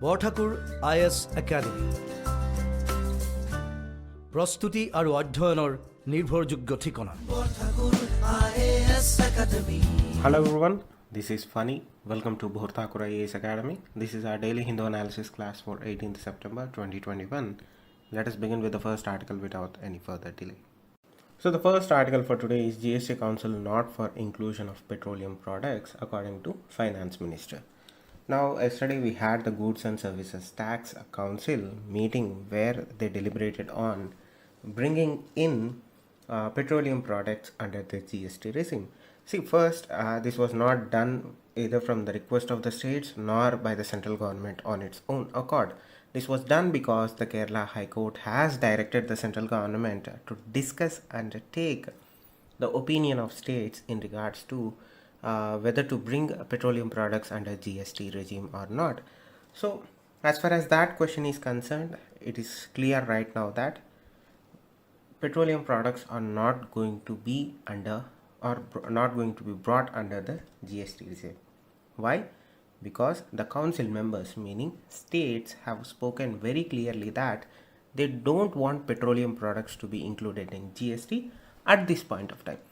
Borthakur IAS academy প্ৰস্তুতি আৰু অধ্যয়নৰ নিৰ্ভৰযোগ্য ঠিকনা। Hello everyone, this is Funny. Welcome to Bhorthakur IAS Academy. This is our daily Hindu analysis class for 18th September 2021. Let us begin with the first article without any further delay. So the first article for today is GST Council not for inclusion of petroleum products according to Finance Minister. Now yesterday we had the Goods and Services Tax Council meeting where they deliberated on bringing in petroleum products under the GST regime. See, first this was not done either from the request of the states nor by the central government on its own accord. This was done because the Kerala High Court has directed the central government to discuss and take the opinion of states in regards to whether to bring petroleum products under GST regime or not. So as far as that question is concerned, it is clear right now that petroleum products are not going to be under or not going to be brought under the GST regime. Why? Because the council members, meaning states, have spoken very clearly that they don't want petroleum products to be included in GST at this point of time.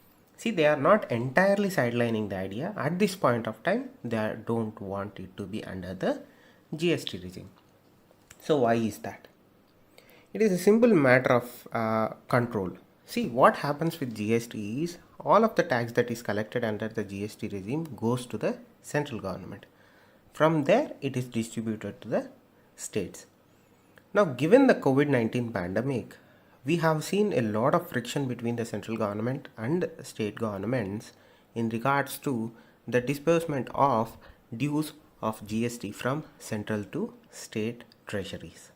See, they are not entirely sidelining the idea. At this point of time, they don't want it to be under the GST regime. So why is that? It is a simple matter of control. See, what happens with GST is all of the tax that is collected under the GST regime goes to the central government. From there, it is distributed to the states. Now, given the COVID-19 pandemic, we have seen a lot of friction between the central government and state governments in regards to the disbursement of dues of GST from central to state treasuries.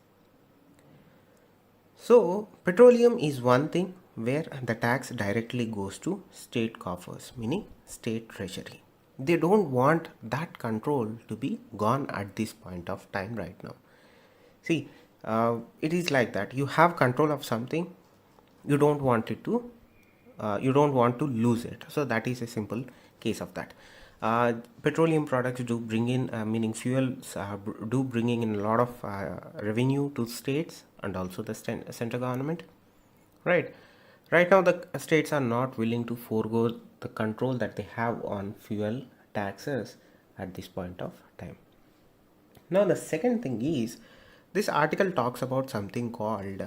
So, petroleum is one thing where the tax directly goes to state coffers, meaning state treasury. They don't want that control to be gone at this point of time right now. See, it is like that. You have control of something, you don't want to lose it. So that is a simple case of that. Petroleum products do bring in, meaning fuels do bringing in a lot of revenue to states and also the central government, right? Right now the states are not willing to forego the control that they have on fuel taxes at this point of time. Now the second thing is, this article talks about something called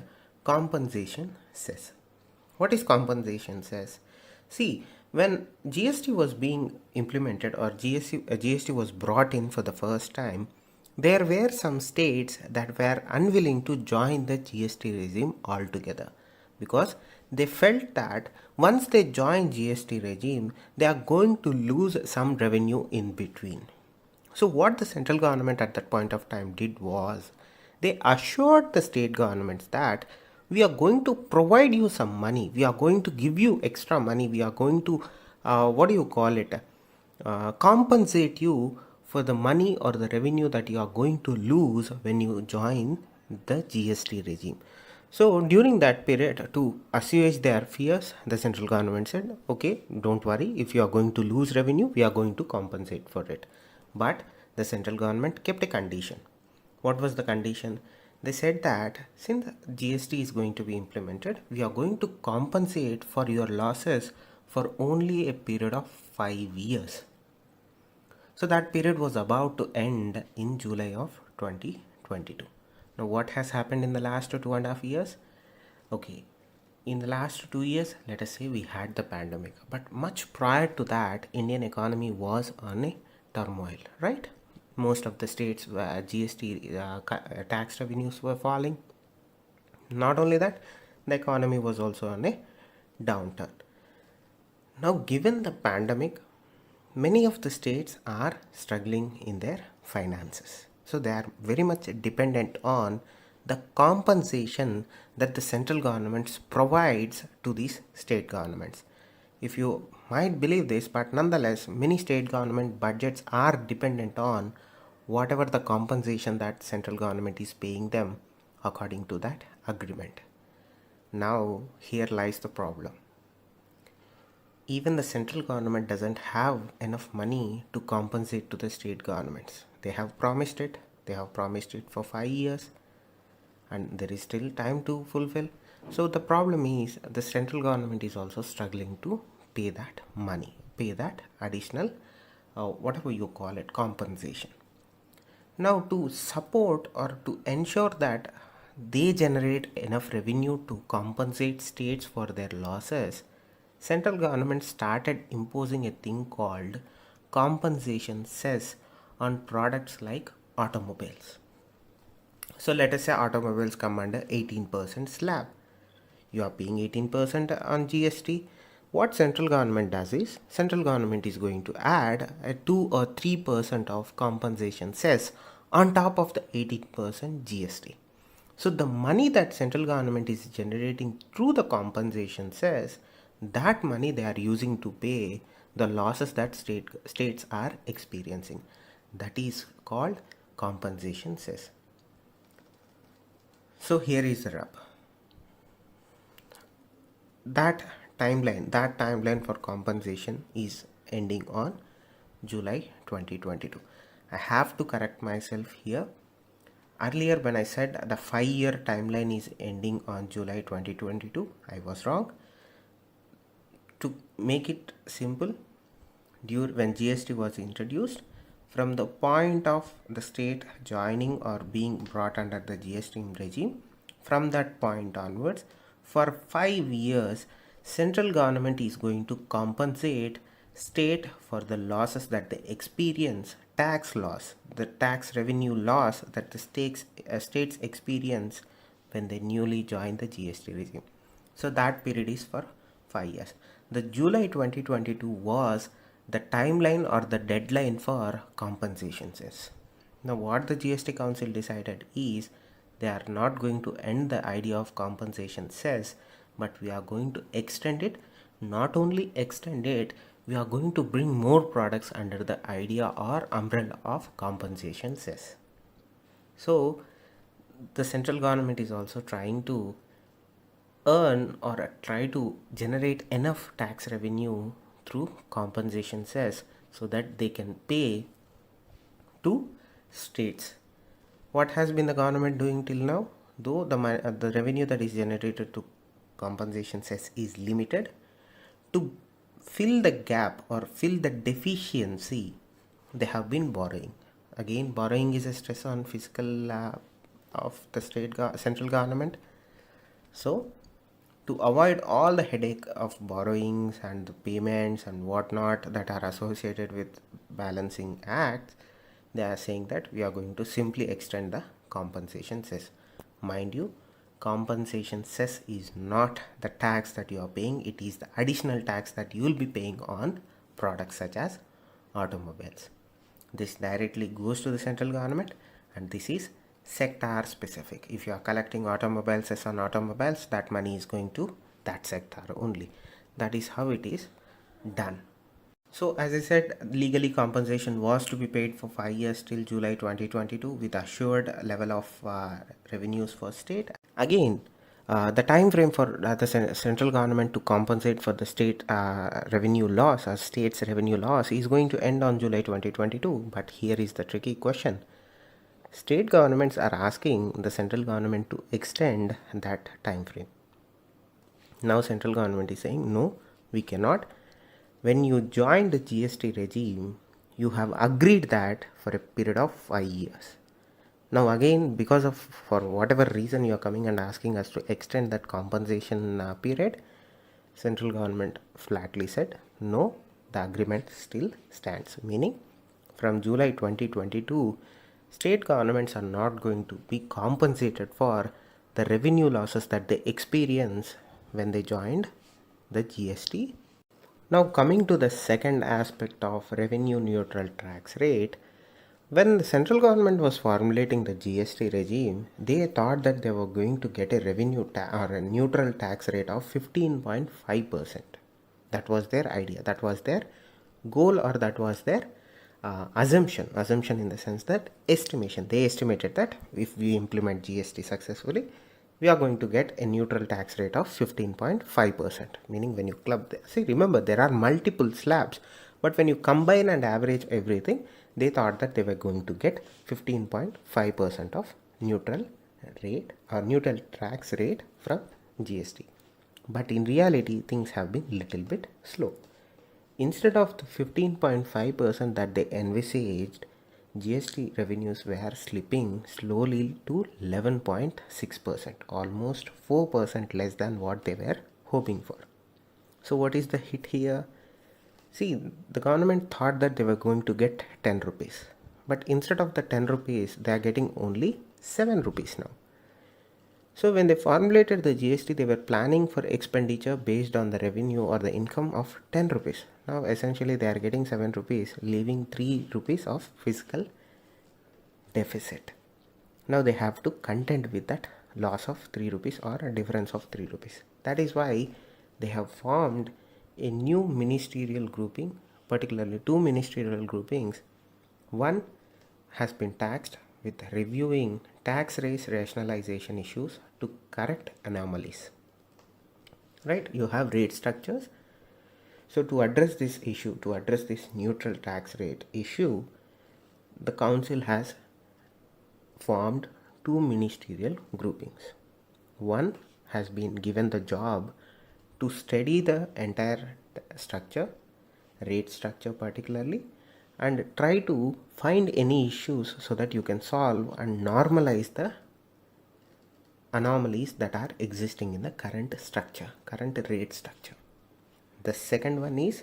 compensation cess. What is compensation cess? See, when GST was being implemented or GST was brought in for the first time, there were some states that were unwilling to join the GST regime altogether because they felt that once they join GST regime, they are going to lose some revenue in between. So what the central government at that point of time did was, they assured the state governments that we are going to provide you some money, we are going to give you extra money, we are going to compensate you for the money or the revenue that you are going to lose when you join the GST regime. So during that period, to assuage their fears, the central government said, okay, don't worry, if you are going to lose revenue, we are going to compensate for it. But the central government kept a condition. What was the condition? They said that since GST is going to be implemented, we are going to compensate for your losses for only a period of 5 years. So that period was about to end in July of 2022. Now what has happened in the last 2.5 years? Okay, in the last 2 years, let us say we had the pandemic, but much prior to that, Indian economy was on a turmoil, right? Most of the states where GST tax revenues were falling. Not only that, the economy was also on a downturn. Now, given the pandemic, many of the states are struggling in their finances. So they are very much dependent on the compensation that the central governments provides to these state governments. If you might believe this, but nonetheless, many state government budgets are dependent on whatever the compensation that central government is paying them according to that agreement. Now, here lies the problem. Even the central government doesn't have enough money to compensate to the state governments. They have promised it, They have promised it for 5 years and there is still time to fulfill. So the problem is the central government is also struggling to pay that money, pay that additional, whatever you call it, compensation. Now, to support or to ensure that they generate enough revenue to compensate states for their losses, central government started imposing a thing called compensation cess on products like automobiles. So let us say automobiles come under 18% slab. You are paying 18% on GST. What central government does is, central government is going to add a 2 or 3% of compensation cess on top of the 18% GST. So the money that central government is generating through the compensation cess, that money they are using to pay the losses that states are experiencing. That is called compensation cess. So here is the rub. That timeline for compensation is ending on July 2022. I have to correct myself here. Earlier when I said the 5-year timeline is ending on July 2022, I was wrong. To make it simple, when GST was introduced, from the point of the state joining or being brought under the GST regime, from that point onwards, for 5 years, central government is going to compensate state for the losses that they experience, tax loss, the tax revenue loss that the states experience when they newly join the GST regime. So that period is for 5 years. The July 2022 was the timeline or the deadline for compensation cess. Now what the GST Council decided is they are not going to end the idea of compensation cess, but we are going to extend it. Not only extend it, we are going to bring more products under the idea or umbrella of compensation cess. So the central government is also trying to earn or try to generate enough tax revenue through compensation cess so that they can pay to states. What has been the government doing till now? Though the revenue that is generated to compensation cess is limited, to fill the gap or fill the deficiency, they have been borrowing. Again, borrowing is a stress on fiscal of the central government. So to avoid all the headache of borrowings and the payments and whatnot that are associated with balancing acts, they are saying that we are going to simply extend the compensation cess. Mind you, compensation cess is not the tax that you are paying, it is the additional tax that you will be paying on products such as automobiles. This directly goes to the central government and this is sector specific. If you are collecting automobile cess on automobiles, that money is going to that sector only. That is how it is done. So as I said, legally compensation was to be paid for 5 years till July 2022 with assured level of revenues for state. Again, the time frame for the central government to compensate for the state revenue loss or state's revenue loss is going to end on July 2022. But here is the tricky question. State governments are asking the central government to extend that time frame. Now central government is saying, no, we cannot. When you join the GST regime, you have agreed that for a period of 5 years. Now again, because of for whatever reason you are coming and asking us to extend that compensation period, central government flatly said, no, the agreement still stands. Meaning from July 2022, state governments are not going to be compensated for the revenue losses that they experience when they joined the GST. Now coming to the second aspect of revenue neutral tax rate, when the central government was formulating the GST regime, they thought that they were going to get a revenue or a neutral tax rate of 15.5%. That was their idea, that was their goal, or that was their assumption in the sense that estimation. They estimated that if we implement GST successfully, we are going to get a neutral tax rate of 15.5%. Meaning when you club, see, remember there are multiple slabs, but when you combine and average everything, they thought that they were going to get 15.5% of neutral rate or neutral tax rate from GST. But in reality, things have been little bit slow. Instead of the 15.5% that they envisaged, GST revenues were slipping slowly to 11.6%, almost 4% less than what they were hoping for. So what is the hit here? See, the government thought that they were going to get 10 rupees. But instead of the 10 rupees, they are getting only 7 rupees now. So when they formulated the GST, they were planning for expenditure based on the revenue or the income of 10 rupees. Now essentially they are getting 7 rupees, leaving 3 rupees of fiscal deficit. Now they have to contend with that loss of 3 rupees or a difference of 3 rupees. That is why they have formed a new ministerial grouping, particularly two ministerial groupings. One has been tasked with reviewing tax rate rationalization issues to correct anomalies. Right? You have rate structures. So to address this issue, to address this neutral tax rate issue, the council has formed two ministerial groupings. One has been given the job to study the entire structure, rate structure particularly, and try to find any issues so that you can solve and normalize the anomalies that are existing in the current structure, current rate structure. The second one is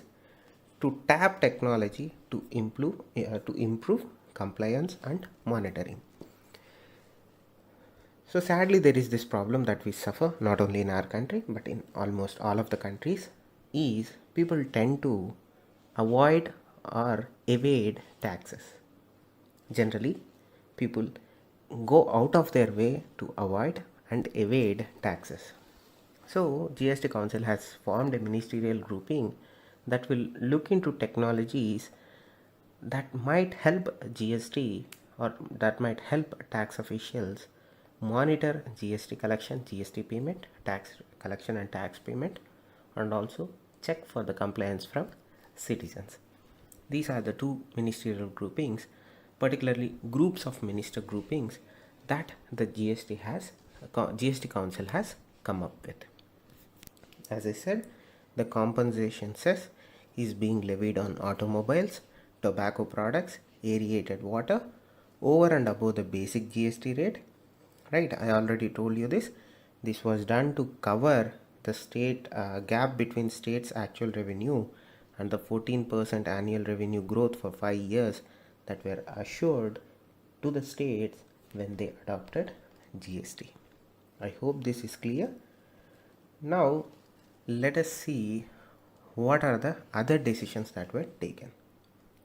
to tap technology to improve compliance and monitoring. So sadly, there is this problem that we suffer not only in our country but in almost all of the countries, is people tend to avoid or evade taxes. Generally, people go out of their way to avoid and evade taxes. So GST Council has formed a ministerial grouping that will look into technologies that might help GST or that might help tax officials monitor GST collection, GST payment, tax collection and tax payment, and also check for the compliance from citizens. These are the two ministerial groupings, particularly groups of minister groupings that the GST Council has come up with. As I said, the compensation cess is being levied on automobiles, tobacco products, aerated water over and above the basic GST rate. Right, I already told you this. This was done to cover the state gap between states' actual revenue and the 14% annual revenue growth for 5 years that were assured to the states when they adopted GST. I hope this is clear. Now let us see what are the other decisions that were taken.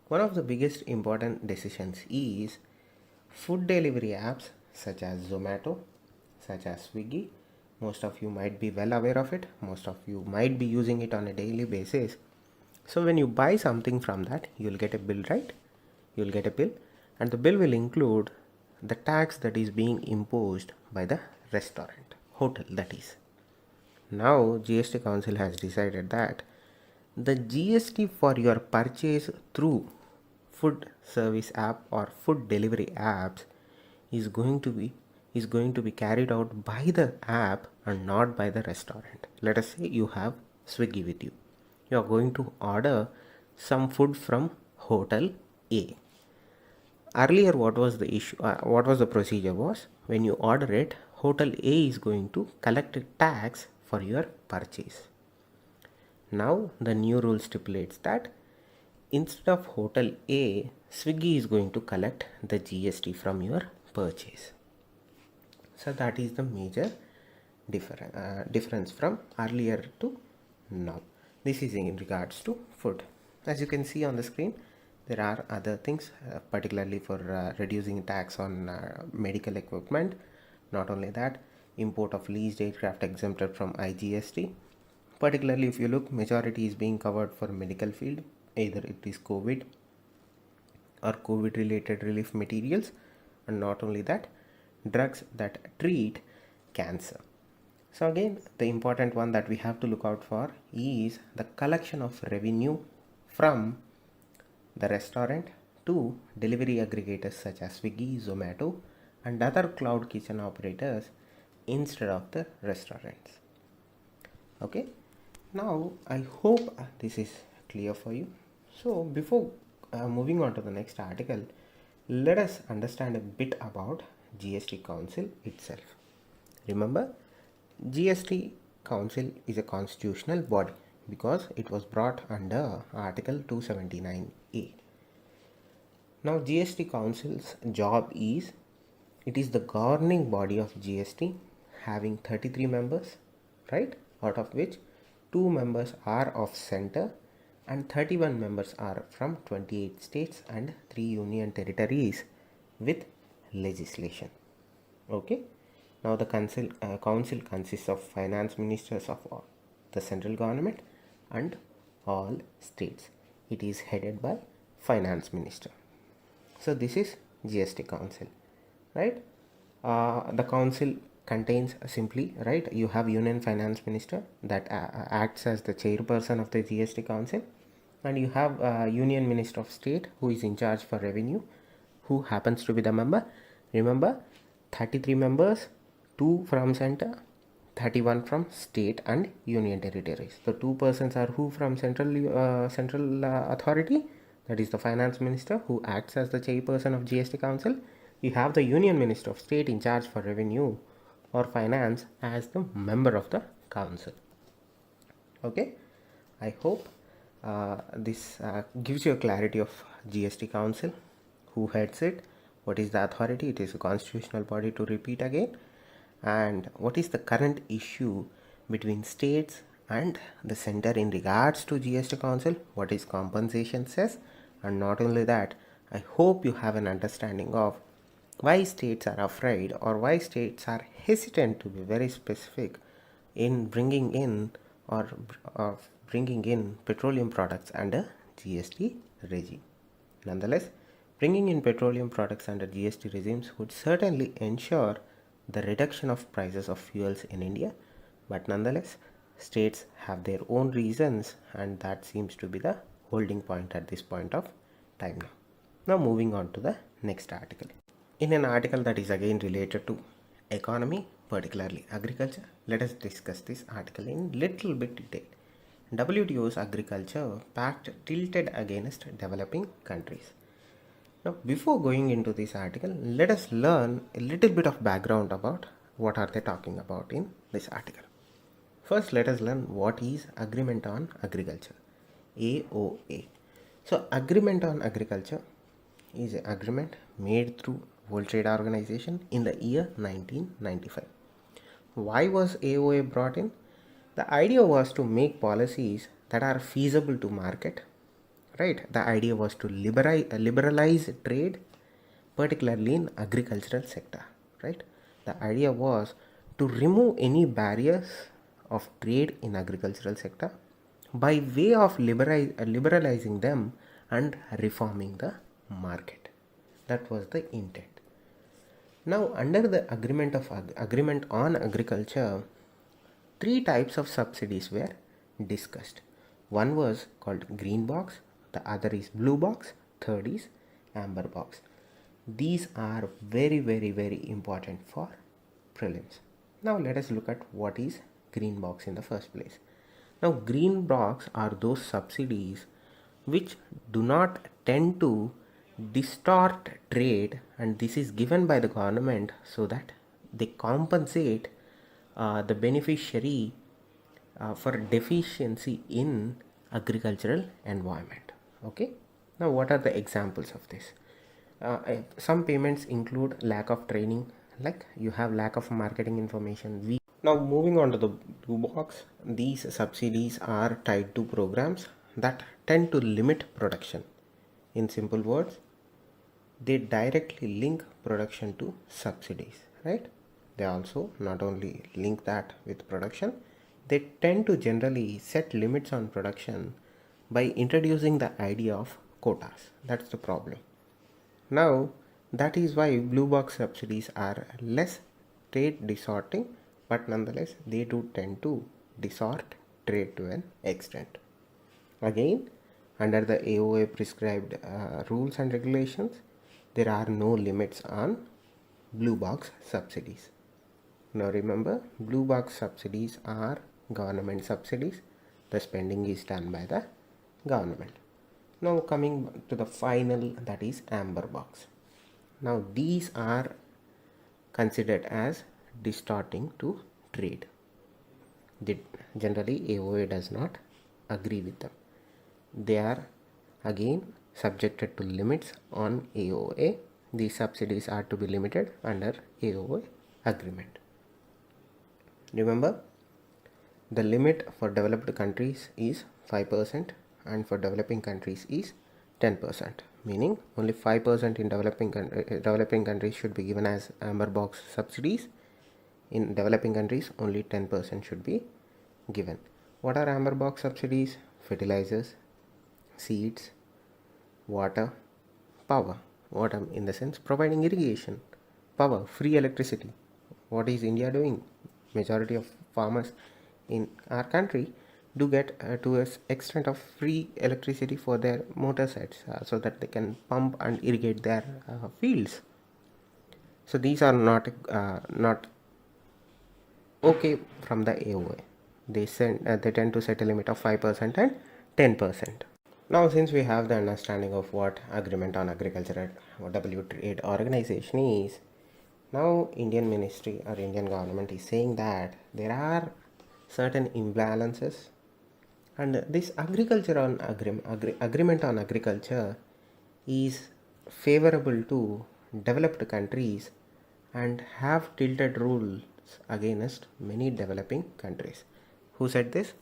One of the biggest important decisions is food delivery apps such as Zomato, such as Swiggy. Most of you might be well aware of it. Most of you might be using it on a daily basis. So when you buy something from that, you'll get a bill, right? You'll get a bill, and the bill will include the tax that is being imposed by the restaurant, hotel that is. Now GST Council has decided that the GST for your purchase through food service app or food delivery apps is going to be carried out by the app and not by the restaurant. Let us say you have Swiggy with you. You are going to order some food from hotel A. Earlier, what was the issue? What was the procedure was, when you order it, hotel A is going to collect a tax for your purchase. Now the new rule stipulates that instead of hotel A, Swiggy is going to collect the GST from your purchase. So that is the major difference from earlier to now. This is in regards to food. As you can see on the screen, there are other things, particularly for reducing tax on medical equipment. Not only that, import of leased aircraft exempted from IGST. Particularly if you look, majority is being covered for medical field, either it is COVID or COVID related relief materials, and not only that, drugs that treat cancer. So again, the important one that we have to look out for is the collection of revenue from the restaurant to delivery aggregators such as Swiggy, Zomato, and other cloud kitchen operators instead of the restaurants. Okay, now I hope this is clear for you. So before moving on to the next article, let us understand a bit about GST Council itself. Remember, GST Council is a constitutional body because it was brought under Article 279A. Now GST Council's job is, it is the governing body of GST having 33 members, right? Out of which 2 members are of center and 31 members are from 28 states and 3 union territories with legislation. Okay. Now the council consists of finance ministers of all the central government and all states. It is headed by finance minister. So this is GST Council, right? The council contains simply, right, you have union finance minister that acts as the chairperson of the GST Council, and you have union minister of state who is in charge for revenue, who happens to be the member. Remember, 33 members, 2 from center, 31 from state and union territories. The 2 persons are who from central authority, that is the finance minister who acts as the chairperson of GST Council. You have the union minister of state in charge for revenue or finance as the member of the council. Okay, I hope this gives you a clarity of GST Council, who heads it, what is the authority, it is a constitutional body to repeat again, and what is the current issue between states and the center in regards to GST Council, what is compensation says, and not only that, I hope you have an understanding of why states are afraid or why states are hesitant to be very specific in bringing in petroleum products under GST regime. Nonetheless, bringing in petroleum products under GST regimes would certainly ensure the reduction of prices of fuels in India, but nonetheless, states have their own reasons, and that seems to be the holding point at this point of time now. Now moving on to the next article. In an article that is again related to economy, particularly agriculture, let us discuss this article in little bit detail. WTO's agriculture pact tilted against developing countries. Now, before going into this article, let us learn a little bit of background about what are they talking about in this article. First, let us learn what is Agreement on Agriculture, AOA. So, Agreement on Agriculture is an agreement made through World Trade Organization in the year 1995. Why was AOA brought in? The idea was to make policies that are feasible to market, right? The idea was to liberalize trade, particularly in agricultural sector, right? The idea was to remove any barriers of trade in agricultural sector by way of liberalizing them and reforming the market. That was the intent. Now, under the agreement on agriculture, 3 types of subsidies were discussed. One was called green box, the other is blue box, third is amber box. These are very, very, very important for prelims. Now let us look at what is green box in the first place. Now green box are those subsidies which do not tend to distort trade, and this is given by the government so that they compensate the beneficiary for deficiency in agricultural environment. Okay, now what are the examples of this? Some payments include lack of training, like you have lack of marketing information. Now moving on to the blue box, these subsidies are tied to programs that tend to limit production. In simple words, they directly link production to subsidies, right? They also not only link that with production, they tend to generally set limits on production by introducing the idea of quotas. That's the problem. Now, that is why blue box subsidies are less trade distorting, but nonetheless they do tend to distort trade to an extent. Again, under the AOA prescribed rules and regulations, there are no limits on blue box subsidies. Now remember, blue box subsidies are government subsidies. The spending is done by the government. Now coming to the final, that is amber box. Now these are considered as distorting to trade. Generally AOA does not agree with them. They are again subjected to limits on AOA. These subsidies are to be limited under AOA agreement. Remember, the limit for developed countries is 5% and for developing countries is 10%, meaning only 5% in developing countries should be given as amber box subsidies. In developing countries, only 10% should be given. What are amber box subsidies? Fertilizers, seeds, water, power. Water in the sense providing irrigation, power, free electricity. What is India doing? Majority of farmers in our country do get to an extent of free electricity for their motor sets so that they can pump and irrigate their fields. So these are not okay from the AOA. They tend to set a limit of 5% and 10%. Now since we have the understanding of what Agreement on Agriculture or WTO Trade Organization is, now Indian ministry or Indian government is saying that there are certain imbalances, and this agreement on agriculture is favorable to developed countries and have tilted rules against many developing countries. Who said this?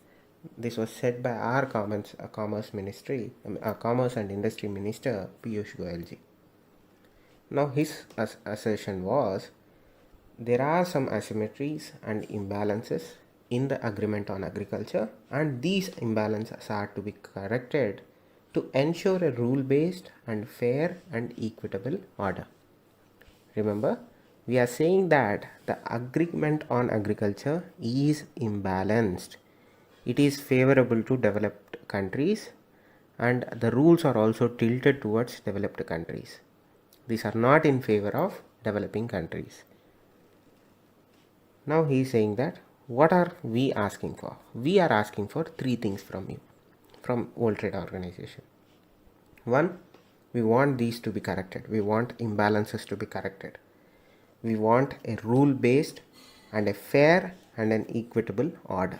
This was said by our Commerce and Industry Minister Piyush Goyal ji. Now his assertion was there are some asymmetries and imbalances in the agreement on agriculture, and these imbalances are to be corrected to ensure a rule-based and fair and equitable order. Remember, we are saying that the agreement on agriculture is imbalanced. It is favorable to developed countries and the rules are also tilted towards developed countries. These are not in favor of developing countries. Now he is saying that what are we asking for? We are asking for three things from you, from World Trade Organization. One, we want these to be corrected. We want imbalances to be corrected. We want a rule-based and a fair and an equitable order.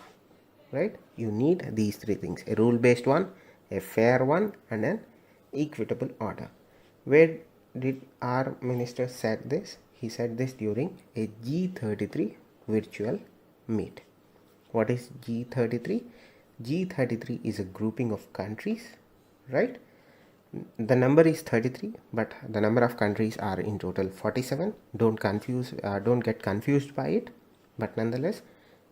Right? You need these three things: a rule-based one, a fair one, and an equitable order. Where did our minister said this? He said this during a G33 virtual meet. What is G33? G33 is a grouping of countries, right? The number is 33, but the number of countries are in total 47. Don't get confused by it. But nonetheless,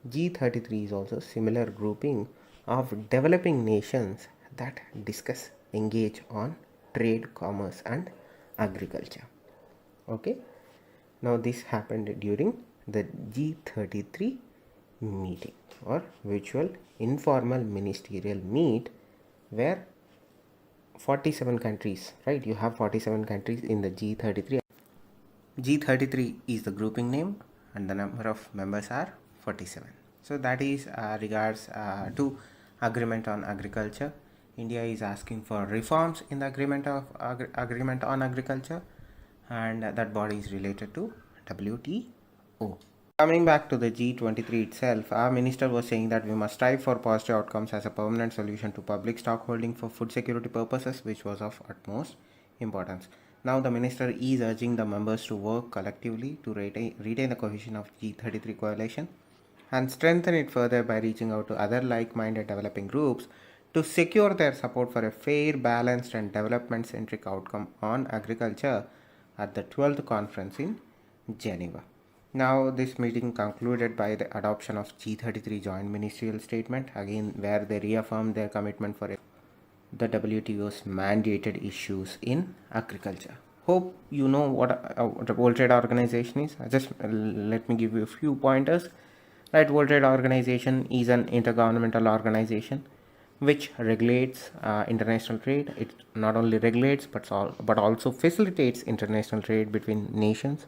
G33 is also similar grouping of developing nations that engage on trade, commerce, and agriculture. Okay. Now this happened during the G33 meeting or virtual informal ministerial meet, where 47 countries, right? You have 47 countries in the G33. G33 is the grouping name and the number of members are 47. So that is regards to agreement on agriculture. India is asking for reforms in the agreement on agriculture, and that body is related to WTO. Coming back to the G23 itself, our minister was saying that we must strive for positive outcomes as a permanent solution to public stockholding for food security purposes, which was of utmost importance. Now the minister is urging the members to work collectively to retain the cohesion of G33 coalition and strengthen it further by reaching out to other like-minded developing groups to secure their support for a fair, balanced and development-centric outcome on agriculture at the 12th conference in Geneva. Now this meeting concluded by the adoption of G33 joint ministerial statement, again where they reaffirmed their commitment for the WTO's mandated issues in agriculture. Hope you know what the World Trade Organization is. Just let me give you a few pointers. Right, World Trade Organization is an intergovernmental organization which regulates international trade. It not only regulates but also facilitates international trade between nations,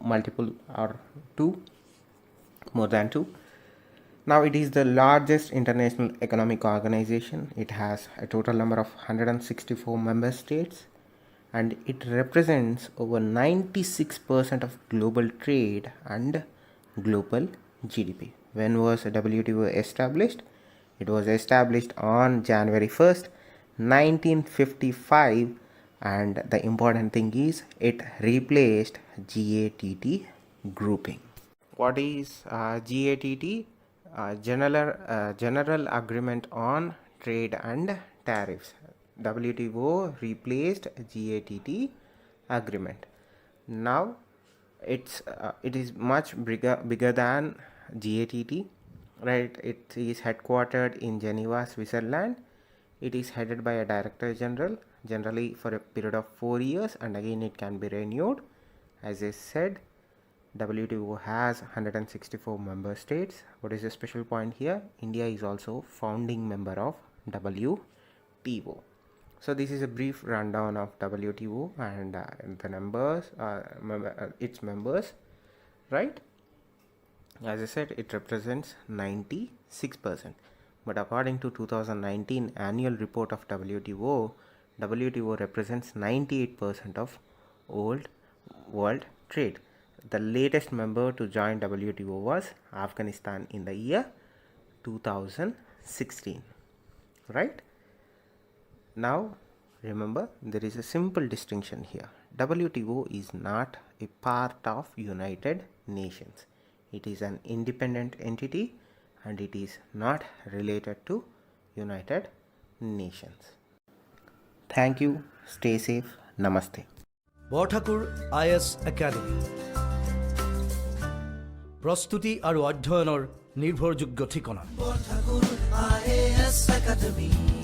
multiple or more than two. Now it is the largest international economic organization. It has a total number of 164 member states, and it represents over 96% of global trade and global GDP. When was WTO established? It was established on January 1st, 1955, and the important thing is it replaced GATT grouping. What is GATT? General Agreement on Trade and Tariffs. WTO replaced GATT agreement. Now it is much bigger than GATT, right? It is headquartered in Geneva, Switzerland. It is headed by a director general, generally for a period of 4 years, and again it can be renewed. As I said, WTO has 164 member states. What is the special point here? India is also founding member of WTO. So this is a brief rundown of WTO and the numbers, its members, right? As I said, it represents 96%. But according to 2019 annual report of WTO represents 98% of world trade. The latest member to join WTO was Afghanistan in the year 2016, right? Now remember, there is a simple distinction here. WTO is not a part of United Nations. It is an independent entity and it is not related to United Nations. Thank you. Stay safe. Namaste. Borthakur IAS academy প্ৰস্তুতি আৰু অধ্যয়নৰ নিৰ্ভৰযোগ্য ঠিকনা। Borthakur IAS academy.